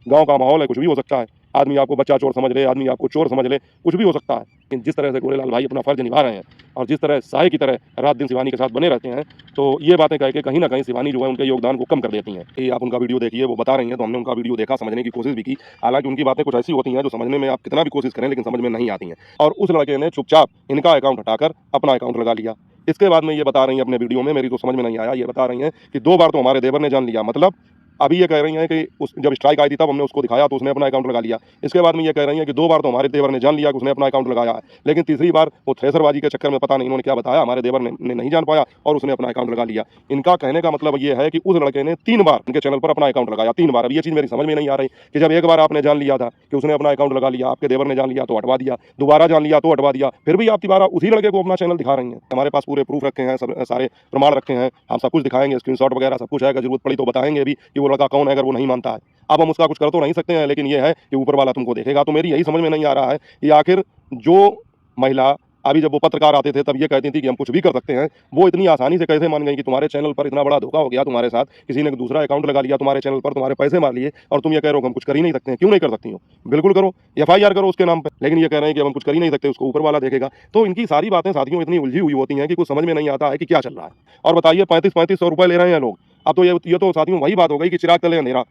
गाँव का माहौल है, कुछ भी हो सकता है। आदमी आपको बच्चा चोर समझ ले, आदमी आपको चोर समझ ले, कुछ भी हो सकता है। लेकिन जिस तरह से गोरेलाल भाई अपना फ़र्ज़ निभा रहे हैं और जिस तरह साये की तरह रात-दिन शिवानी के साथ बने रहते हैं, तो ये बातें कह के कहीं न कहीं शिवानी जो है उनके योगदान को कम कर देती हैं। ये आप उनका वीडियो देखिए, वो बता रही हैं, तो हमने उनका वीडियो देखा, समझने की कोशिश भी की। हालाँकि उनकी बातें कुछ ऐसी होती हैं जो समझने में आप कितना भी कोशिश करें लेकिन समझ में नहीं आती हैं। और उस लड़के ने चुपचाप इनका अकाउंट हटाकर अपना अकाउंट लगा लिया। इसके बाद में ये बता रही हैं अपने वीडियो में, मेरी तो समझ में नहीं आया, ये बता रही हैं कि 2 बार तो हमारे देवर ने जान लिया। मतलब अभी ये कह रही हैं कि उस जब स्ट्राइक आई थी तब हमने उसको दिखाया तो उसने अपना अकाउंट लगा लिया। इसके बाद में ये कह रही हैं कि 2 बार तो हमारे देवर ने जान लिया कि उसने अपना अकाउंट लगाया है। लेकिन तीसरी बार वो थ्रेसरबाजी के चक्कर में पता नहीं उन्होंने क्या बताया, हमारे देवर ने नहीं जान पाया और उसने अपना अकाउंट लगा लिया। इनका कहने का मतलब ये है कि उस लड़के ने 3 बार उनके चैनल पर अपना अकाउंट लगाया, 3 बार। अब ये चीज़ मेरी समझ में नहीं आ रही कि जब एक बार आपने जान लिया था कि उसने अपना अकाउंट लगा लिया, आपके देवर ने जान लिया तो हटवा दिया, दोबारा जान लिया तो हटवा दिया, फिर भी आप दोबारा उसी लड़के को अपना चैनल दिखा रही हैं। हमारे पास पूरे प्रूफ रखे हैं, सब सारे प्रमाण रखे हैं, हम सब कुछ दिखाएँगे, स्क्रीनशॉट वगैरह सब कुछ है, अगर ज़रूरत पड़ी तो बताएँगे भी कि वो लड़का कौन है, अगर वो नहीं मानता है। अब हम उसका कुछ कर तो नहीं सकते हैं, लेकिन ये है कि ऊपर वाला तुमको देखेगा। तो मेरी यही समझ में नहीं आ रहा है कि आखिर जो महिला अभी जब वो पत्रकार आते थे तब ये कहती थी कि हम कुछ भी कर सकते हैं, वो इतनी आसानी से कैसे मान गई कि तुम्हारे चैनल पर इतना बड़ा धोखा हो गया तुम्हारे साथ, किसी ने दूसरा अकाउंट लगा लिया तुम्हारे चैनल पर, तुम्हारे पैसे मार लिए और तुम ये कह रहे हो कि हम कुछ कर ही नहीं सकते हैं। क्यों नहीं कर सकती हो? बिल्कुल करो, एफआईआर करो उसके नाम पे। लेकिन ये कह रहे हैं कि हम कुछ कर ही नहीं सकते, उसको ऊपर वाला देखेगा। तो इनकी सारी बातें साथियों इतनी उलझी हुई होती हैं कि कुछ समझ में नहीं आता है कि क्या चल रहा है। और बताइए 35-3500 रुपए ले रहे हैं लोग। अब तो ये तो साथियों वही बात हो गई कि चिराग तले अंधेरा।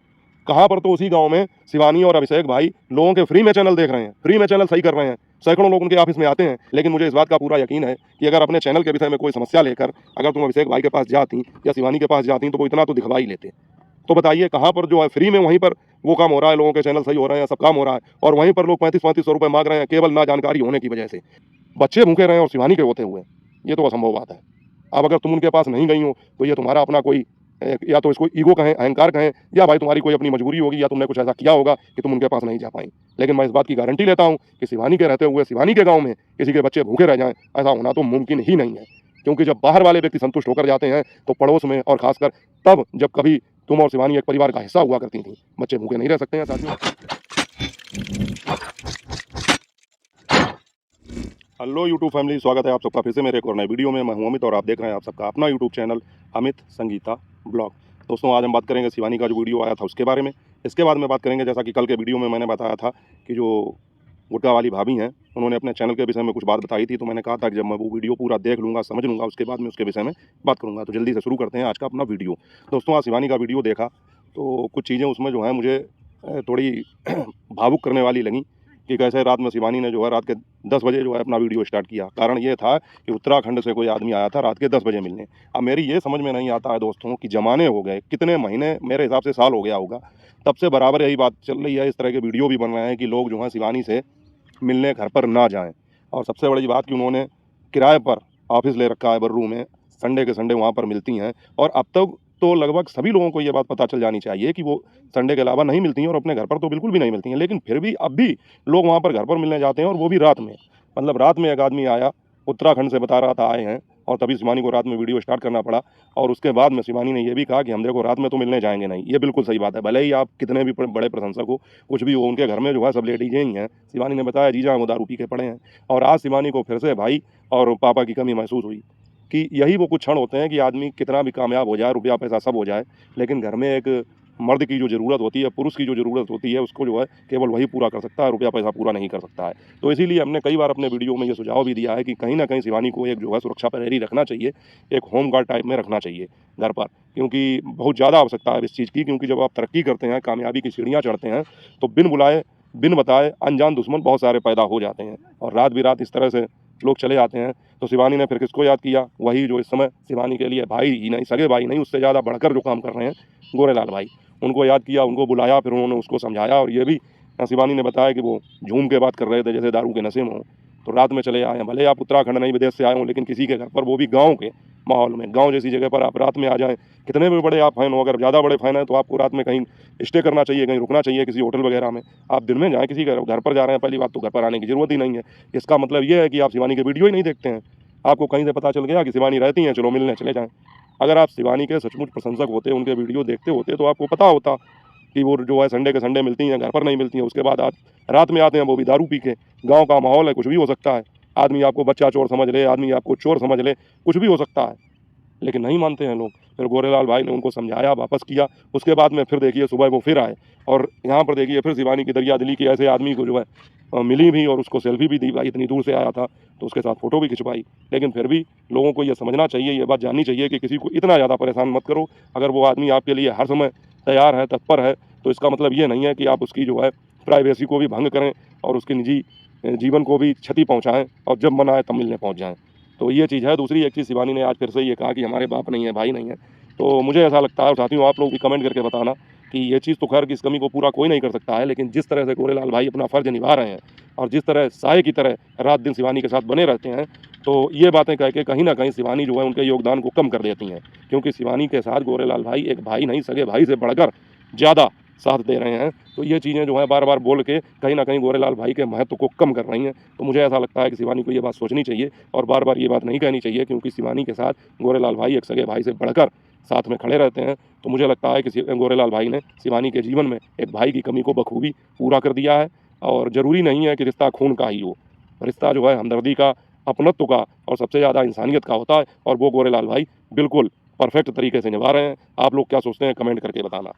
कहाँ पर तो उसी गाँव में शिवानी और अभिषेक भाई लोगों के फ्री में चैनल देख रहे हैं, फ्री में चैनल सही कर रहे हैं। सैकड़ों लोग उनके ऑफिस में आते हैं, लेकिन मुझे इस बात का पूरा यकीन है कि अगर अपने चैनल के विषय में कोई समस्या लेकर अगर तुम अभिषेक भाई के पास जाती या शिवानी के पास जाती तो वो इतना तो दिखवा ही लेते। तो बताइए कहाँ पर जो है फ्री में वहीं पर वो काम हो रहा है, लोगों के चैनल सही हो रहे हैं, सब काम हो रहा है और वहीं पर लोग 35-3500 रुपए मांग रहे हैं केवल ना जानकारी होने की वजह से। बच्चे भूखे रहे हैं और शिवानी के होते हुए, ये तो असंभव बात है। अब अगर तुम उनके पास नहीं गई हो तो ये तुम्हारा अपना कोई या तो इसको ईगो कहें, अहंकार कहें, या भाई तुम्हारी कोई अपनी मजबूरी होगी या तुमने कुछ ऐसा किया होगा कि तुम उनके पास नहीं जा पाई। लेकिन मैं इस बात की गारंटी लेता हूँ कि शिवानी के रहते हुए शिवानी के गाँव में किसी के बच्चे भूखे रह जाएँ, ऐसा होना तो मुमकिन ही नहीं है। क्योंकि जब बाहर वाले व्यक्ति संतुष्ट होकर जाते हैं तो पड़ोस में और खासकर तब जब कभी तुम और शिवानी एक परिवार का हिस्सा हुआ करती थी, बच्चे भूखे नहीं रह सकते हैं साथियों। हेलो यूट्यूब फैमिली, स्वागत है आप सबका फिर से मेरे एक और नए वीडियो में। मैं हूं अमित और आप देख रहे हैं आप सबका अपना YouTube channel Amit Sangeeta blog. दोस्तों आज हम बात करेंगे शिवानी का जो वीडियो आया था उसके बारे में। इसके बाद में बात करेंगे जैसा कि कल के वीडियो में मैंने बताया था कि जो गुटखा वाली भाभी हैं उन्होंने अपने चैनल के विषय में कुछ बात बताई थी, तो मैंने कहा था कि जब मैं वो वीडियो पूरा देख लूँगा, समझ लूँगा, उसके बाद में उसके विषय में बात करूँगा। तो जल्दी से शुरू करते हैं आज का अपना वीडियो। दोस्तों आज शिवानी का वीडियो देखा तो कुछ चीज़ें उसमें जो है मुझे थोड़ी भावुक करने वाली लगी कि कैसे रात में शिवानी ने जो है रात के 10 बजे जो है अपना वीडियो स्टार्ट किया। कारण ये था कि उत्तराखंड से कोई आदमी आया था रात के 10 बजे मिलने। अब मेरी ये समझ में नहीं आता है दोस्तों कि ज़माने हो गए, कितने महीने, मेरे हिसाब से साल हो गया होगा, तब से बराबर यही बात चल रही है। इस तरह के वीडियो भी बन रहे हैं कि लोग जो है शिवानी से मिलने घर पर ना जाएँ। और सबसे बड़ी बात कि उन्होंने किराए पर ऑफिस ले रखा है बर्रू में, संडे के संडे वहाँ पर मिलती हैं। और अब तक तो लगभग सभी लोगों को ये बात पता चल जानी चाहिए कि वो संडे के अलावा नहीं मिलती हैं और अपने घर पर तो बिल्कुल भी नहीं मिलती हैं। लेकिन फिर भी अब भी लोग वहाँ पर घर पर मिलने जाते हैं और वो भी रात में। मतलब रात में एक आदमी आया, उत्तराखंड से बता रहा था आए हैं, और तभी शिवानी को रात में वीडियो स्टार्ट करना पड़ा। और उसके बाद में शिवानी ने ये भी कहा कि हम देखो रात में तो मिलने जाएंगे नहीं। ये बिल्कुल सही बात है, भले ही आप कितने भी बड़े प्रशंसक हो, कुछ भी हो, उनके घर में जो है सब लेडीजें ही हैं। शिवानी ने बताया जीजा वो दारू पी के पड़े हैं। और आज शिवानी को फिर से भाई और पापा की कमी महसूस हुई कि यही वो कुछ क्षण होते हैं कि आदमी कितना भी कामयाब हो जाए, रुपया पैसा सब हो जाए, लेकिन घर में एक मर्द की जो ज़रूरत होती है, पुरुष की जो ज़रूरत होती है, उसको जो है केवल वही पूरा कर सकता है, रुपया पैसा पूरा नहीं कर सकता है। तो इसीलिए हमने कई बार अपने वीडियो में ये सुझाव भी दिया है कि कहीं न कहीं शिवानी को एक जो है सुरक्षा प्रहरी रखना चाहिए, एक होम गार्ड टाइप में रखना चाहिए घर पर, क्योंकि बहुत ज़्यादा आवश्यकता है इस चीज़ की। क्योंकि जब आप तरक्की करते हैं, कामयाबी की सीढ़ियाँ चढ़ते हैं, तो बिन बुलाए, बिन बताए अनजान दुश्मन बहुत सारे पैदा हो जाते हैं और रात बिरात इस तरह से लोग चले आते हैं। तो शिवानी ने फिर किसको याद किया? वही जो इस समय शिवानी के लिए भाई ही नहीं, सगे भाई नहीं, उससे ज़्यादा बढ़कर जो काम कर रहे हैं, गोरेलाल भाई। उनको याद किया, उनको बुलाया, फिर उन्होंने उसको समझाया। और ये भी शिवानी ने बताया कि वो झूम के बात कर रहे थे जैसे दारू के नशे में हो। तो रात में चले आए हैं, भले आप उत्तराखंड नहीं विदेश से आए हों, लेकिन किसी के घर पर, वो भी गाँव के माहौल में, गाँव जैसी जगह पर आप रात में आ जाएँ, कितने भी बड़े आप फ़ैन हो, अगर ज़्यादा बड़े फ़ैन हैं तो आपको रात में कहीं स्टे करना चाहिए, कहीं रुकना चाहिए किसी होटल वगैरह में। आप दिन में जाएँ, किसी के घर पर जा रहे हैं, पहली बात तो घर पर आने की ज़रूरत ही नहीं है। इसका मतलब ये है कि आप शिवानी के वीडियो ही नहीं देखते हैं। आपको कहीं से पता चल गया कि शिवानी रहती हैं, चलो मिलने चले जाएँ। अगर आप शिवानी के सचमुच प्रशंसक होते, उनके वीडियो देखते होते, तो आपको पता होता कि वो जो है संडे के संडे मिलती हैं, घर पर नहीं मिलती हैं। उसके बाद आप रात में आते हैं, वो भी दारू पी के। गाँव का माहौल है, कुछ भी हो सकता है। आदमी आपको बच्चा चोर समझ ले, आदमी आपको चोर समझ ले, कुछ भी हो सकता है। लेकिन नहीं मानते हैं लोग। फिर गोरेलाल भाई ने उनको समझाया, वापस किया। उसके बाद में फिर देखिए सुबह वो फिर आए और यहाँ पर देखिए फिर शिवानी की दरिया दिली की ऐसे आदमी को जो है मिली भी और उसको सेल्फी भी दी भाई, इतनी दूर से आया था तो उसके साथ फ़ोटो भी खिंचवाई। लेकिन फिर भी लोगों को ये समझना चाहिए, ये बात जाननी चाहिए कि किसी को इतना ज़्यादा परेशान मत करो। अगर वो आदमी आपके लिए हर समय तैयार है, तत्पर है, तो इसका मतलब ये नहीं है कि आप उसकी जो है प्राइवेसी को भी भंग करें और उसके निजी जीवन को भी क्षति पहुँचाएँ और जब मन आए तब मिलने पहुँच जाएँ। तो ये चीज़ है। दूसरी एक चीज़ शिवानी ने आज फिर से ये कहा कि हमारे बाप नहीं है, भाई नहीं है। तो मुझे ऐसा लगता है और साथियों आप लोग भी कमेंट करके बताना कि ये चीज़ तो खैर कि इस कमी को पूरा कोई नहीं कर सकता है, लेकिन जिस तरह से गोरेलाल भाई अपना फ़र्ज़ निभा रहे हैं और जिस तरह साये की तरह रात दिन शिवानी के साथ बने रहते हैं, तो ये बातें कह के कहीं न कहीं शिवानी जो है उनके योगदान को कम कर देती हैं। क्योंकि शिवानी के साथ गोरेलाल भाई एक भाई नहीं, सगे भाई से बढ़कर ज़्यादा साथ दे रहे हैं। तो ये चीज़ें जो हैं बार-बार बोल के कहीं न कहीं गोरेलाल भाई के महत्व को कम कर रही हैं। तो मुझे ऐसा लगता है कि शिवानी को ये बात सोचनी चाहिए और बार-बार ये बात नहीं कहनी चाहिए, क्योंकि शिवानी के साथ गोरेलाल भाई एक सगे भाई से बढ़कर साथ में खड़े रहते हैं। तो मुझे लगता है कि गोरेलाल भाई ने शिवानी के जीवन में एक भाई की कमी को बखूबी पूरा कर दिया है। और ज़रूरी नहीं है कि रिश्ता खून का ही हो, रिश्ता जो है हमदर्दी का, अपनत्व का और सबसे ज़्यादा इंसानियत का होता है और वो गोरेलाल भाई बिल्कुल परफेक्ट तरीके से निभा रहे हैं। आप लोग क्या सोचते हैं कमेंट करके बताना।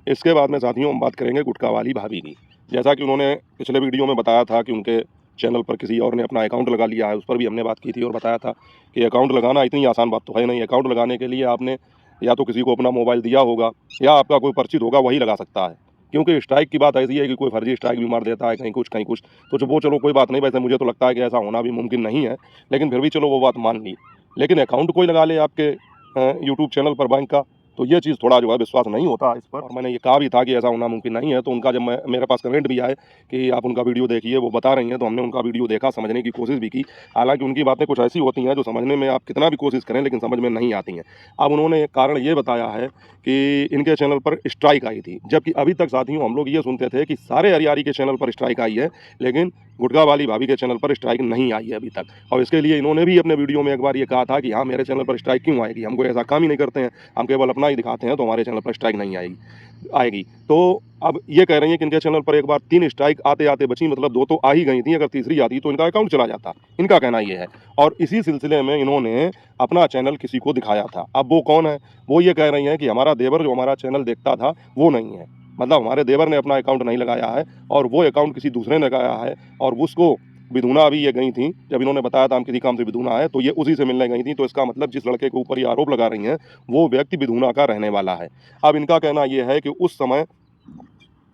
इसके बाद में साथियों हम बात करेंगे गुटखा वाली भाभी की। जैसा कि उन्होंने पिछले वीडियो में बताया था कि उनके चैनल पर किसी और ने अपना अकाउंट लगा लिया है, उस पर भी हमने बात की थी और बताया था कि अकाउंट लगाना इतनी आसान बात तो है नहीं। अकाउंट लगाने के लिए आपने या तो किसी को अपना मोबाइल दिया होगा या आपका कोई परिचित होगा, वही लगा सकता है। क्योंकि स्ट्राइक की बात ऐसी है कि कोई फर्जी स्ट्राइक भी मार देता है, कहीं कुछ कहीं कुछ। तो जो वो चलो कोई बात नहीं, वैसे मुझे तो लगता है कि ऐसा होना भी मुमकिन नहीं है, लेकिन फिर भी चलो वो बात मान ली। लेकिन अकाउंट कोई लगा ले आपके यूट्यूब चैनल पर बैंक का, तो ये चीज़ थोड़ा जो है विश्वास नहीं होता इस पर। और मैंने ये कहा भी था कि ऐसा होना मुमकिन नहीं है। तो उनका जब मेरे पास कमेंट भी आए कि आप उनका वीडियो देखिए, वो बता रही हैं, तो हमने उनका वीडियो देखा, समझने की कोशिश भी की। हालांकि उनकी बातें कुछ ऐसी होती हैं जो समझने में आप कितना भी कोशिश करें लेकिन समझ में नहीं आती हैं। अब उन्होंने कारण ये बताया है कि इनके चैनल पर स्ट्राइक आई थी, जबकि अभी तक साथियों हम लोग ये सुनते थे कि सारे हरियारी के चैनल पर स्ट्राइक आई है, लेकिन गुटखा वाली भाभी के चैनल पर स्ट्राइक नहीं आई है अभी तक। और इसके लिए इन्होंने भी अपने वीडियो में एक बार ये कहा था कि हाँ, मेरे चैनल पर स्ट्राइक क्यों आएगी, हम कोई ऐसा काम ही नहीं करते हैं, हम केवल अपना ही दिखाते हैं, तो हमारे चैनल पर स्ट्राइक नहीं आएगी। तो अब ये कह रही हैं कि इनके चैनल पर एक बार 3 स्ट्राइक आते-आते बची, मतलब 2 तो आ ही गई थी, अगर तीसरी आती तो इनका अकाउंट चला जाता। इनका कहना ये है। और इसी सिलसिले में इन्होंने अपना चैनल किसी को दिखाया था। अब वो कौन है? वो ये कह रही हैं कि हमारा देवर जो हमारा चैनल देखता था, वो नहीं है। मतलब हमारे देवर ने अपना अकाउंट नहीं लगाया है और वो अकाउंट किसी दूसरे ने लगाया है और उसको बिधूना अभी ये गई थी, जब इन्होंने बताया था हम किसी काम से बिधूना आए, तो ये उसी से मिलने गई थी। तो इसका मतलब जिस लड़के के ऊपर ये आरोप लगा रही हैं, वो व्यक्ति बिधूना का रहने वाला है। अब इनका कहना ये है कि उस समय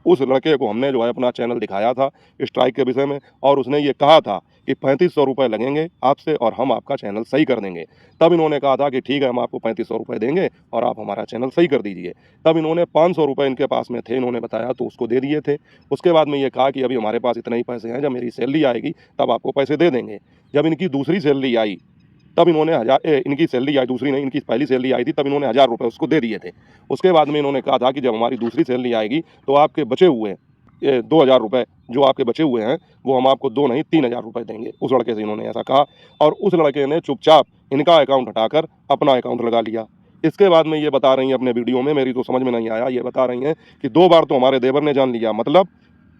उस लड़के को हमने जो है अपना चैनल दिखाया था स्ट्राइक के विषय में और उसने ये कहा था कि 3500 रुपये लगेंगे आपसे और हम आपका चैनल सही कर देंगे। तब इन्होंने कहा था कि ठीक है, हम आपको 3500 रुपये देंगे और आप हमारा चैनल सही कर दीजिए। तब इन्होंने 500 रुपये इनके पास में थे, इन्होंने बताया, तो उसको दे दिए थे। उसके बाद में ये कहा कि अभी हमारे पास इतने ही पैसे हैं, जब मेरी सैलरी आएगी तब आपको पैसे दे देंगे। जब इनकी दूसरी सैलरी आई तब इन्होंने इनकी सैलरी आई, दूसरी नहीं, इनकी पहली सैलरी आई थी, तब इन्होंने 1000 रुपये उसको दे दिए थे। उसके बाद में इन्होंने कहा था कि जब हमारी दूसरी सैलरी आएगी तो आपके बचे हुए 2000 रुपये जो आपके बचे हुए हैं, वो हम आपको 2 नहीं 3000 रुपये देंगे। उस लड़के से इन्होंने ऐसा कहा और उस लड़के ने चुपचाप इनका अकाउंट हटाकर अपना अकाउंट लगा लिया। इसके बाद में ये बता रही हैं अपने वीडियो में, मेरी तो समझ में नहीं आया, ये बता रही हैं कि 2 बार तो हमारे देवर ने जान लिया। मतलब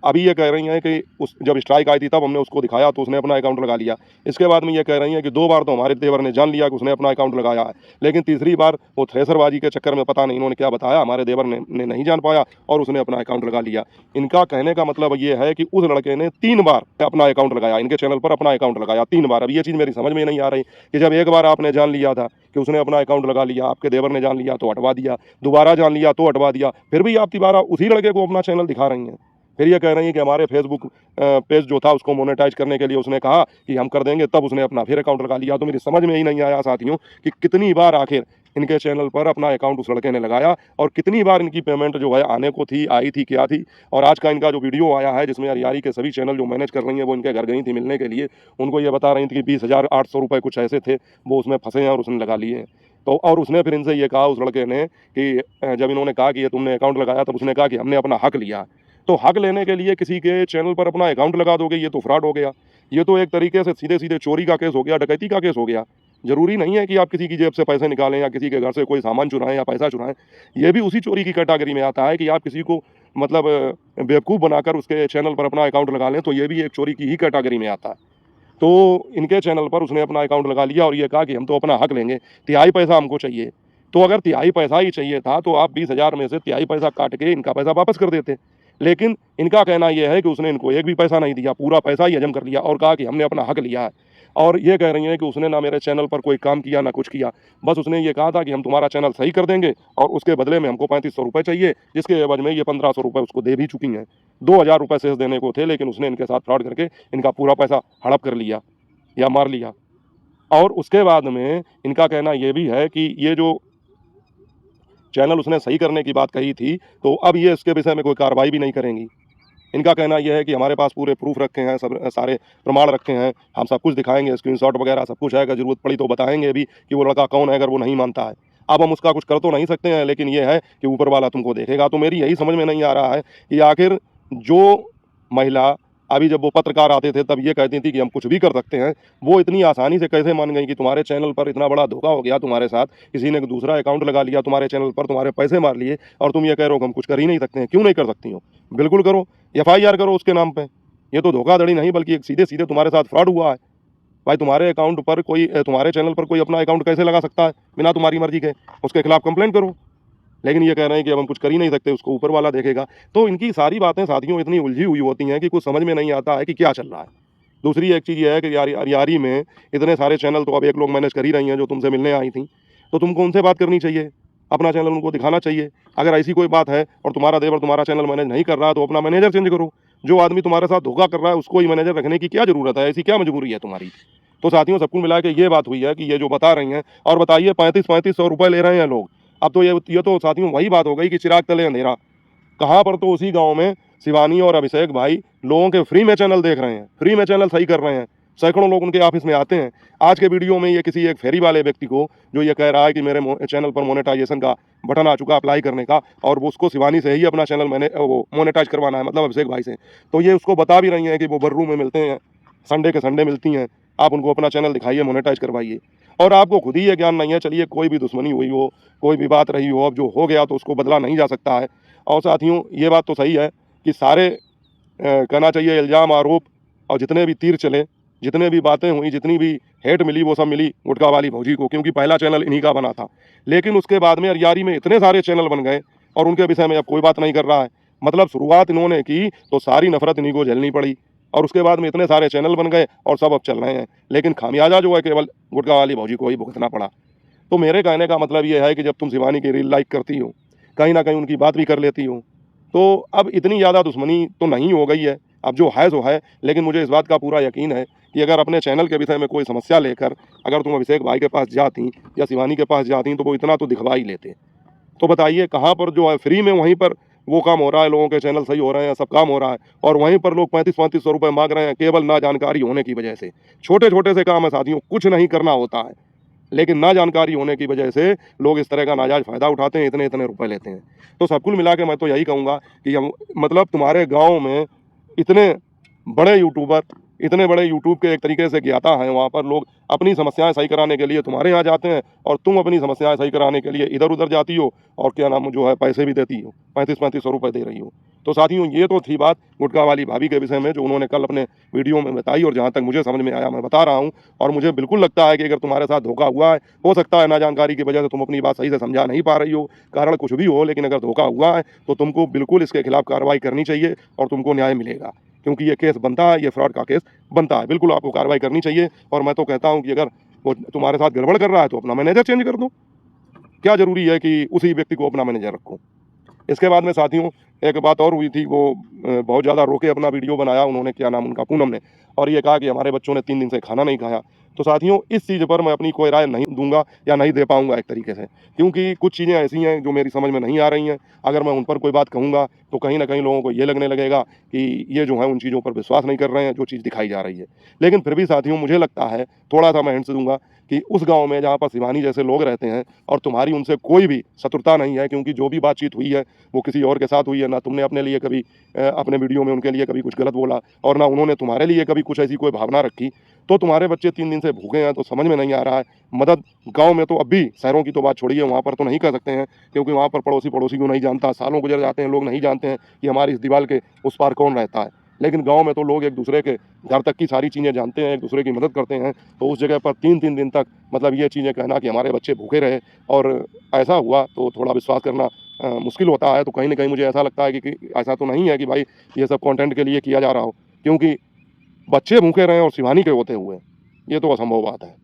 अभी ये कह रही हैं कि उस जब स्ट्राइक आई थी तब हमने उसको दिखाया तो उसने अपना अकाउंट लगा लिया। इसके बाद में ये कह रही हैं कि 2 बार तो हमारे देवर ने जान लिया कि उसने अपना अकाउंट लगाया है, लेकिन तीसरी बार वो थ्रेसरबाजी के चक्कर में पता नहीं इन्होंने क्या बताया, हमारे देवर ने नहीं जान पाया और उसने अपना अकाउंट लगा लिया। इनका कहने का मतलब ये है कि उस लड़के ने 3 बार अपना अकाउंट लगाया, इनके चैनल पर अपना अकाउंट लगाया 3 बार। अब ये चीज़ मेरी समझ में नहीं आ रही कि जब एक बार आपने जान लिया था कि उसने अपना अकाउंट लगा लिया, आपके देवर ने जान लिया तो हटवा दिया, दोबारा जान लिया तो हटवा दिया, फिर भी आप दोबारा उसी लड़के को अपना चैनल दिखा रही हैं। फिर ये कह रही हैं कि हमारे फेसबुक पेज जो था उसको मोनेटाइज करने के लिए उसने कहा कि हम कर देंगे, तब उसने अपना फिर अकाउंट लगा लिया। तो मेरी समझ में ही नहीं आया साथियों कि कितनी बार आखिर इनके चैनल पर अपना अकाउंट उस लड़के ने लगाया और कितनी बार इनकी पेमेंट जो है आने को थी, आई थी, क्या थी। और आज का इनका जो वीडियो आया है जिसमें हरियारी के सभी चैनल जो मैनेज कर रही हैं वो इनके घर गई थी मिलने के लिए, उनको ये बता रही थी कि 20,800 रुपये कुछ ऐसे थे, वो उसमें फंसे हैं और उसने लगा लिए हैं। तो और उसने फिर इनसे ये कहा उस लड़के ने कि जब इन्होंने कहा कि ये तुमने अकाउंट लगाया, तब उसने कहा कि हमने अपना हक लिया। तो हक लेने के लिए किसी के चैनल पर अपना अकाउंट लगा दोगे, ये तो फ्रॉड हो गया। ये तो एक तरीके से सीधे-सीधे चोरी का केस हो गया, डकैती का केस हो गया। ज़रूरी नहीं है कि आप किसी की जेब से पैसे निकालें या किसी के घर से कोई सामान चुराएँ या पैसा चुराएँ। ये भी उसी चोरी की कैटेगरी में आता है कि आप किसी को मतलब बेवकूफ़ बनाकर उसके चैनल पर अपना अकाउंट लगा लें, तो ये भी एक चोरी की ही कैटेगरी में आता है। तो इनके चैनल पर उसने अपना अकाउंट लगा लिया और ये कहा कि हम तो अपना हक लेंगे, तिहाई पैसा हमको चाहिए। तो अगर तिहाई पैसा ही चाहिए था तो आप 20,000 में से तिहाई पैसा काट के इनका पैसा वापस कर देते। लेकिन इनका कहना यह है कि उसने इनको एक भी पैसा नहीं दिया, पूरा पैसा ही हजम कर लिया और कहा कि हमने अपना हक लिया है। और ये कह रही हैं कि उसने ना मेरे चैनल पर कोई काम किया ना कुछ किया, बस उसने ये कहा था कि हम तुम्हारा चैनल सही कर देंगे और उसके बदले में हमको 3500 रुपये चाहिए, जिसके एवज में ये 1500 रुपये उसको दे भी चुकी हैं। 2000 रुपये शेष देने को थे, लेकिन उसने इनके साथ फ्रॉड करके इनका पूरा पैसा हड़प कर लिया या मार लिया। और उसके बाद में इनका कहना ये भी है कि ये जो चैनल उसने सही करने की बात कही थी, तो अब ये इसके विषय में कोई कार्रवाई भी नहीं करेंगी। इनका कहना यह है कि हमारे पास पूरे प्रूफ रखे हैं, सब सारे प्रमाण रखे हैं, हम सब कुछ दिखाएंगे, स्क्रीनशॉट वगैरह सब कुछ है, अगर ज़रूरत पड़ी तो बताएंगे भी कि वो लड़का कौन है, अगर वो नहीं मानता है। अब हम उसका कुछ कर तो नहीं सकते हैं, लेकिन ये है कि ऊपर वाला तुमको देखेगा। तो मेरी यही समझ में नहीं आ रहा है कि आखिर जो महिला अभी जब वो पत्रकार आते थे तब ये कहती थी कि हम कुछ भी कर सकते हैं, वो इतनी आसानी से कैसे मान गई कि तुम्हारे चैनल पर इतना बड़ा धोखा हो गया तुम्हारे साथ, किसी ने दूसरा अकाउंट लगा लिया तुम्हारे चैनल पर, तुम्हारे पैसे मार लिए और तुम ये कह रहे हो कि हम कुछ कर ही नहीं सकते हैं। क्यों नहीं कर सकती हो? बिल्कुल करो, FIR करो उसके नाम पे। ये तो धोखाधड़ी नहीं बल्कि एक सीधे सीधे तुम्हारे साथ फ्रॉड हुआ है। भाई तुम्हारे अकाउंट पर कोई तुम्हारे चैनल पर कोई अपना अकाउंट कैसे लगा सकता है बिना तुम्हारी मर्जी के? उसके खिलाफ कंप्लेंट करो। लेकिन ये कह रहे हैं कि अब हम कुछ कर ही नहीं सकते, उसको ऊपर वाला देखेगा। तो इनकी सारी बातें साथियों इतनी उलझी हुई होती हैं कि कुछ समझ में नहीं आता है कि क्या चल रहा है। दूसरी एक चीज़ ये है कि यारी में इतने सारे चैनल तो अब एक लोग मैनेज कर ही रही हैं जो तुमसे मिलने आई थी, तो तुमको उनसे बात करनी चाहिए, अपना चैनल उनको दिखाना चाहिए। अगर ऐसी कोई बात है और तुम्हारा देवर तुम्हारा चैनल मैनेज नहीं कर रहा तो अपना मैनेजर चेंज करो। जो आदमी तुम्हारे साथ धोखा कर रहा है उसको ही मैनेजर रखने की क्या ज़रूरत है? ऐसी क्या मजबूरी है तुम्हारी? तो साथियों सब कुल मिला के ये बात हुई है कि ये जो बता रही हैं, और बताइए 35-3500 रुपये ले रहे हैं लोग। अब तो ये तो साथियों वही बात हो गई कि चिराग तले अंधेरा। कहाँ पर तो उसी गांव में शिवानी और अभिषेक भाई लोगों के फ्री में चैनल देख रहे हैं, फ्री में चैनल सही कर रहे हैं। सैकड़ों लोग उनके ऑफिस में आते हैं। आज के वीडियो में ये किसी एक फेरी वाले व्यक्ति को जो ये कह रहा है कि मेरे चैनल पर मोनेटाइजेशन का बटन आ चुका अप्लाई करने का, और वो उसको शिवानी से ही अपना चैनल वो मोनेटाइज करवाना है, मतलब अभिषेक भाई से। तो ये उसको बता भी रही हैं कि वो बर्रू में मिलते हैं, संडे के संडे मिलती हैं, आप उनको अपना चैनल दिखाइए, मोनेटाइज करवाइए। और आपको खुद ही ये ज्ञान नहीं है। चलिए कोई भी दुश्मनी हुई हो, कोई भी बात रही हो, अब जो हो गया तो उसको बदला नहीं जा सकता है। और साथियों ये बात तो सही है कि सारे कहना चाहिए इल्ज़ाम आरोप और जितने भी तीर चले, जितने भी बातें हुई, जितनी भी हेट मिली, वो सब मिली गुटखा वाली भौजी को, क्योंकि पहला चैनल इन्हीं का बना था। लेकिन उसके बाद में अरियारी में इतने सारे चैनल बन गए और उनके विषय में अब कोई बात नहीं कर रहा है। मतलब शुरुआत इन्होंने की तो सारी नफरत इन्हीं को झेलनी पड़ी, और उसके बाद में इतने सारे चैनल बन गए और सब अब चल रहे हैं। लेकिन खामियाजा जो है केवल गुटखा वाली भौजी को ही भुगतना पड़ा। तो मेरे कहने का मतलब ये है कि जब तुम शिवानी की रील लाइक करती हो, कहीं ना कहीं उनकी बात भी कर लेती हो, तो अब इतनी ज़्यादा दुश्मनी तो नहीं हो गई है, अब जो है सो है। लेकिन मुझे इस बात का पूरा यकीन है कि अगर अपने चैनल के विषय में कोई समस्या लेकर अगर तुम अभिषेक भाई के पास जाती या शिवानी के पास जाती तो वो इतना तो दिखवा ही लेते। तो बताइए कहाँ पर जो है फ्री में वहीं पर वो काम हो रहा है, लोगों के चैनल सही हो रहे हैं, सब काम हो रहा है, और वहीं पर लोग 35-3500 रुपये मांग रहे हैं केवल ना जानकारी होने की वजह से। छोटे छोटे से काम है साथियों, कुछ नहीं करना होता है, लेकिन ना जानकारी होने की वजह से लोग इस तरह का नाजायज़ फ़ायदा उठाते हैं, इतने इतने रुपए लेते हैं। तो सब कुल मिला के मैं तो यही कहूँगा कि हम मतलब तुम्हारे गाँव में इतने बड़े यूट्यूबर, इतने बड़े यूट्यूब के एक तरीके से ज्ञाता हैं, वहाँ पर लोग अपनी समस्याएं सही कराने के लिए तुम्हारे यहाँ जाते हैं और तुम अपनी समस्याएं सही कराने के लिए इधर उधर जाती हो और क्या नाम जो है पैसे भी देती हो, 35-3500 रुपये दे रही हो। तो साथियों ये तो थी बात गुटखा वाली भाभी के विषय में जो उन्होंने कल अपने वीडियो में बताई, और जहाँ तक मुझे समझ में आया मैं बता रहा हूँ। और मुझे बिल्कुल लगता है कि अगर तुम्हारे साथ धोखा हुआ है, हो सकता है ना जानकारी की वजह से तुम अपनी बात सही से समझा नहीं पा रही हो, कारण कुछ भी हो, लेकिन अगर धोखा हुआ है तो तुमको बिल्कुल इसके खिलाफ कार्रवाई करनी चाहिए और तुमको न्याय मिलेगा, क्योंकि ये केस बनता है, ये फ्रॉड का केस बनता है। बिल्कुल आपको कार्रवाई करनी चाहिए। और मैं तो कहता हूँ कि अगर वो तुम्हारे साथ गड़बड़ कर रहा है तो अपना मैनेजर चेंज कर दो। क्या ज़रूरी है कि उसी व्यक्ति को अपना मैनेजर रखो? इसके बाद में साथियों एक बात और हुई थी, वो बहुत ज़्यादा रोके अपना वीडियो बनाया उन्होंने, क्या नाम उनका, पूनम ने, और ये कहा कि हमारे बच्चों ने 3 दिन से खाना नहीं खाया। तो साथियों इस चीज़ पर मैं अपनी कोई राय नहीं दूंगा या नहीं दे पाऊंगा एक तरीके से, क्योंकि कुछ चीज़ें ऐसी हैं जो मेरी समझ में नहीं आ रही हैं। अगर मैं उन पर कोई बात कहूँगा तो कहीं ना कहीं लोगों को ये लगने लगेगा कि ये जो है उन चीज़ों पर विश्वास नहीं कर रहे हैं जो चीज़ दिखाई जा रही है। लेकिन फिर भी साथियों मुझे लगता है, थोड़ा सा मैं हिंट दूंगा, कि उस गाँव में जहाँ पर शिवानी जैसे लोग रहते हैं और तुम्हारी उनसे कोई भी शत्रुता नहीं है, क्योंकि जो भी बातचीत हुई है वो किसी और के साथ हुई है, ना तुमने अपने लिए कभी अपने वीडियो में उनके लिए कभी कुछ गलत बोला और ना उन्होंने तुम्हारे लिए कभी कुछ ऐसी कोई भावना रखी। तो तुम्हारे बच्चे 3 दिन से भूखे हैं, तो समझ में नहीं आ रहा है मदद। गांव में तो अब भी, शहरों की तो बात छोड़िए, वहाँ पर तो नहीं कर सकते हैं, क्योंकि वहाँ पर पड़ोसी को नहीं जानता, सालों गुजर जाते हैं, लोग नहीं जानते हैं कि हमारी इस दीवार के उस पार कौन रहता है। लेकिन गांव में तो लोग एक दूसरे के घर तक की सारी चीज़ें जानते हैं, एक दूसरे की मदद करते हैं। तो उस जगह पर 3-3 दिन तक मतलब ये चीज़ें कहना कि हमारे बच्चे भूखे रहे और ऐसा हुआ, तो थोड़ा विश्वास करना मुश्किल होता है। तो कहीं न कहीं मुझे ऐसा लगता है कि ऐसा तो नहीं है कि भाई ये सब कंटेंट के लिए किया जा रहा हो, क्योंकि बच्चे भूखे रहें और शिवानी के होते हुए, ये तो असंभव बात है।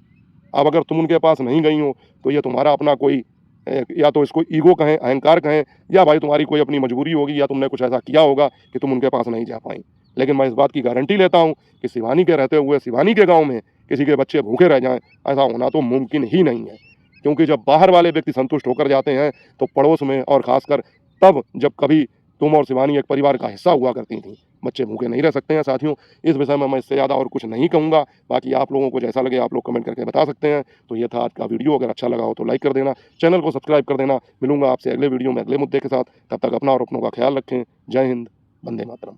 अब अगर तुम उनके पास नहीं गई हो, तो ये तुम्हारा अपना कोई या तो इसको ईगो कहें, अहंकार कहें, या भाई तुम्हारी कोई अपनी मजबूरी होगी, या तुमने कुछ ऐसा किया होगा कि तुम उनके पास नहीं जा पाईं। लेकिन मैं इस बात की गारंटी लेता हूँ कि शिवानी के रहते हुए शिवानी के गाँव में किसी के बच्चे भूखे रह जाएँ, ऐसा होना तो मुमकिन ही नहीं है। क्योंकि जब बाहर वाले व्यक्ति संतुष्ट होकर जाते हैं, तो पड़ोस में और ख़ासकर तब जब कभी तुम और शिवानी एक परिवार का हिस्सा हुआ करती थीं। बच्चे भूखे नहीं रह सकते हैं साथियों। इस विषय में मैं इससे ज़्यादा और कुछ नहीं कहूँगा। बाकी आप लोगों को जैसा लगे आप लोग कमेंट करके बता सकते हैं। तो ये था आज का वीडियो, अगर अच्छा लगा हो तो लाइक कर देना, चैनल को सब्सक्राइब कर देना। मिलूँगा आपसे अगले वीडियो में अगले मुद्दे के साथ। तब तक अपना और अपनों का ख्याल रखें। जय हिंद, वंदे मातरम।